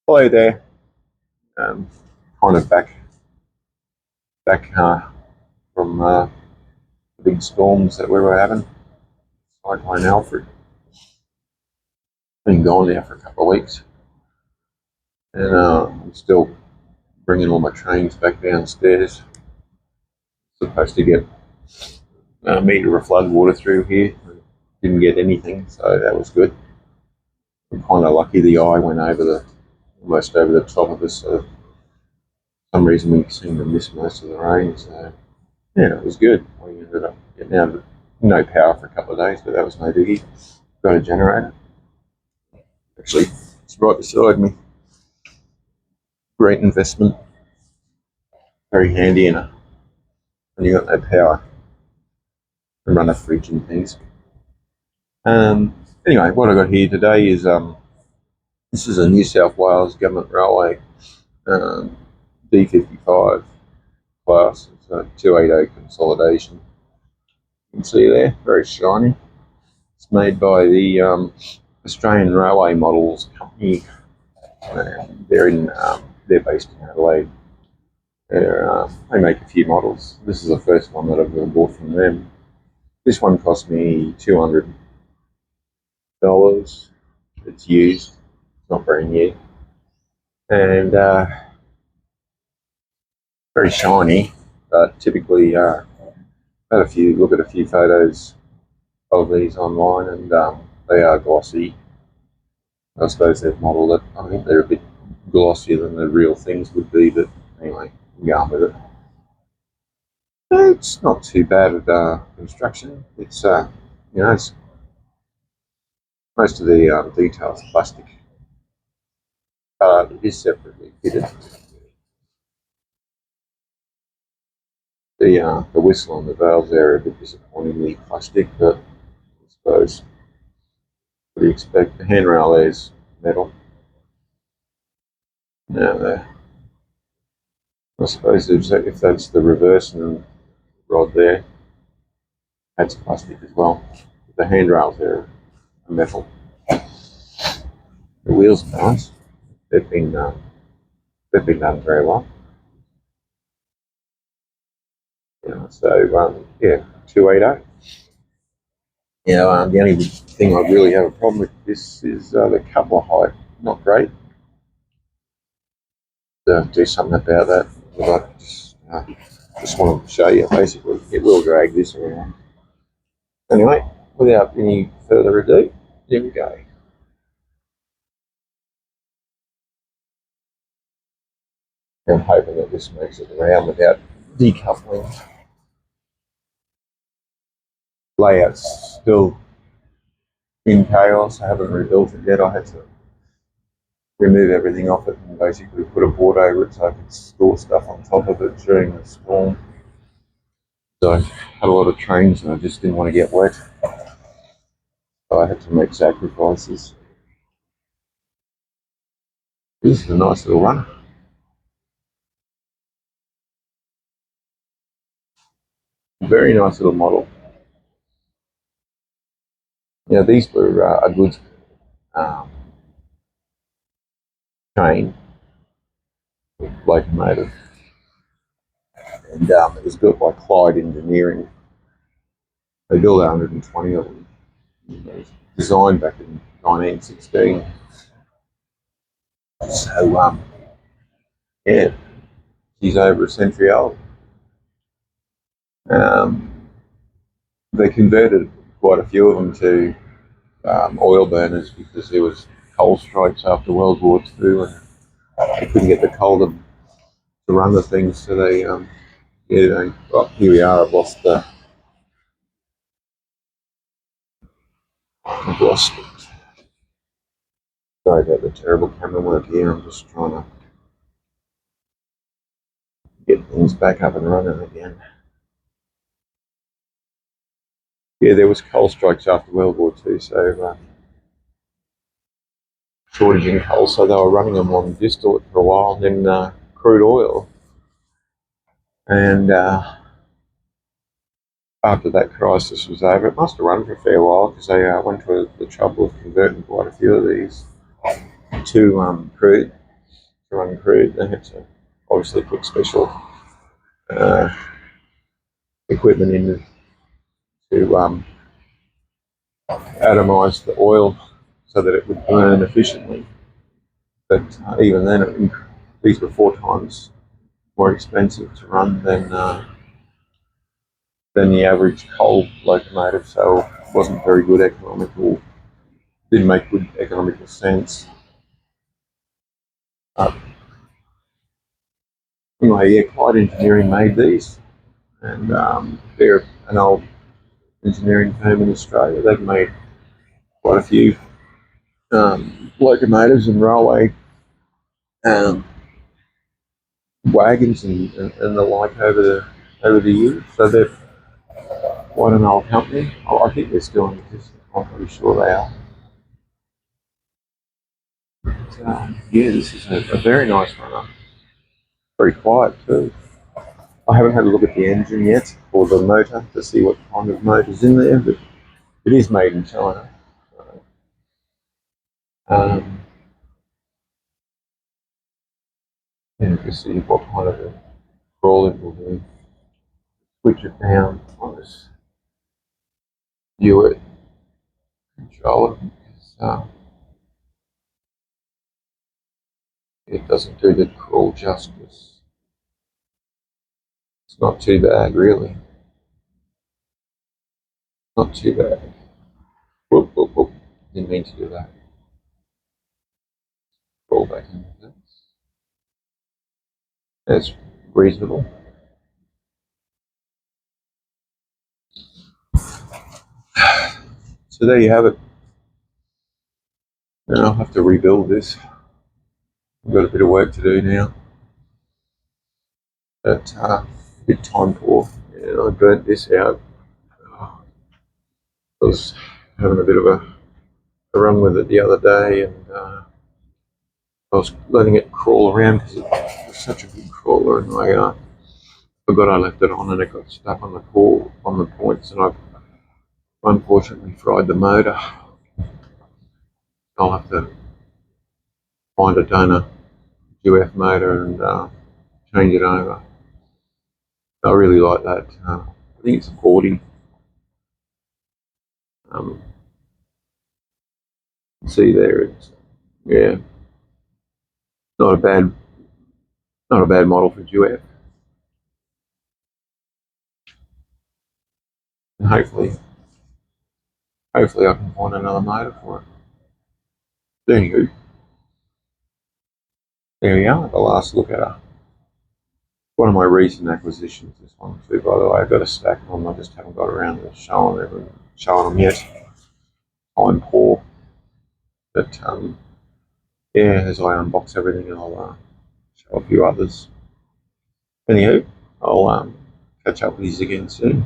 Hello there. Kind of back from the big storms that we were having. Cyclone Alfred. Been gone now for a couple of weeks, and I'm still bringing all my trains back downstairs. Supposed to get a metre of flood water through here. Didn't get anything, so that was good. I'm kind of lucky the eye went almost over the top of us. So for some reason we seemed to miss most of the rain. So yeah, it was good. We ended up getting out of no power for a couple of days, but that was no biggie. Got a generator. Actually, it's right beside me. Great investment. Very handy when you got no power and run a fridge and things. Anyway, what I got here today is this is a New South Wales Government Railway D55 class. It's a 280 Consolidation. You can see there, very shiny. It's made by the Australian Railway Models Company. They're based in Adelaide. They make a few models. This is the first one that I've ever bought from them. This one cost me $200. It's used, it's not very new, and very shiny. But typically, had look at a few photos of these online, and they are glossy. I suppose they've modelled it. I think they're a bit glossier than the real things would be, but anyway, I'm going with it. It's not too bad at construction. It's it's most of the details plastic. It is separately fitted. The whistle and the valves there are a bit disappointingly plastic, but I suppose what do you expect? The handrail there's metal. Now I suppose if that's the reversing rod there, that's plastic as well. The handrails there are metal. The wheels balance, they've been done very well. So 280. The only thing I really have a problem with this is the coupler height, not great. Do something about that. But I just wanted to show you. Basically, it will drag this around. Anyway, without any further ado, here we go. I'm hoping that this makes it around without decoupling. Layout's still in chaos. I haven't rebuilt it yet. I had to remove everything off it and basically put a board over it so I could store stuff on top of it during the storm. So I had a lot of trains and I just didn't want to get wet. So I had to make sacrifices. This is a nice little runner. Very nice little model. These were a good train, locomotive, and it was built by Clyde Engineering. They built 120 of them. It was designed back in 1916. So she's over a century old. They converted quite a few of them to oil burners because there was coal strikes after World War II, and they couldn't get the coal to run the things. So here we are. I've lost it. Sorry about the terrible camera work here. I'm just trying to get things back up and running again. There was coal strikes after World War II, so shortage in coal, so they were running them on distillate for a while, and then crude oil. And after that crisis was over, it must have run for a fair while because they went to the trouble of converting quite a few of these to crude. to run crude. They had to obviously put special equipment in to atomize the oil so that it would burn efficiently. But even then, these were 4 times more expensive to run than the average coal locomotive, so it wasn't very good economical. Didn't make good economical sense. Anyway, yeah, Clyde Engineering made these, and they're an old engineering firm in Australia. They've made quite a few locomotives and railway wagons and the like over the years. So they're quite an old company. I think they're still in existence. I'm pretty sure they are. But, yeah, this is a very nice runner. Very quiet too. I haven't had a look at the engine yet or the motor to see what kind of motor's in there, but it is made in China. And to see what kind of a crawl it will do. Switch it down on this viewer controller because it doesn't do the crawl justice. It's not too bad, really. Not too bad. Whoop, whoop, whoop. Didn't mean to do that. Roll back into this. That's reasonable. So there you have it. Now I'll have to rebuild this. I've got a bit of work to do now. But a bit time poor. And I burnt this out. I was having a bit of a run with it the other day, and I was letting it crawl around because it was such a good crawler, and I forgot I left it on, and it got stuck on the points, and I've unfortunately fried the motor. I'll have to find a donor UF motor and change it over. I really like that. I think it's a 40. See there, it's not a bad model for UF. And hopefully I can find another motor for it. Anywho, there we are. The last look at her. One of my recent acquisitions, this one too, by the way. I've got a stack of them, I just haven't got around to showing them yet. I'm poor. But yeah, as I unbox everything, I'll show a few others. Anywho, I'll catch up with you again soon.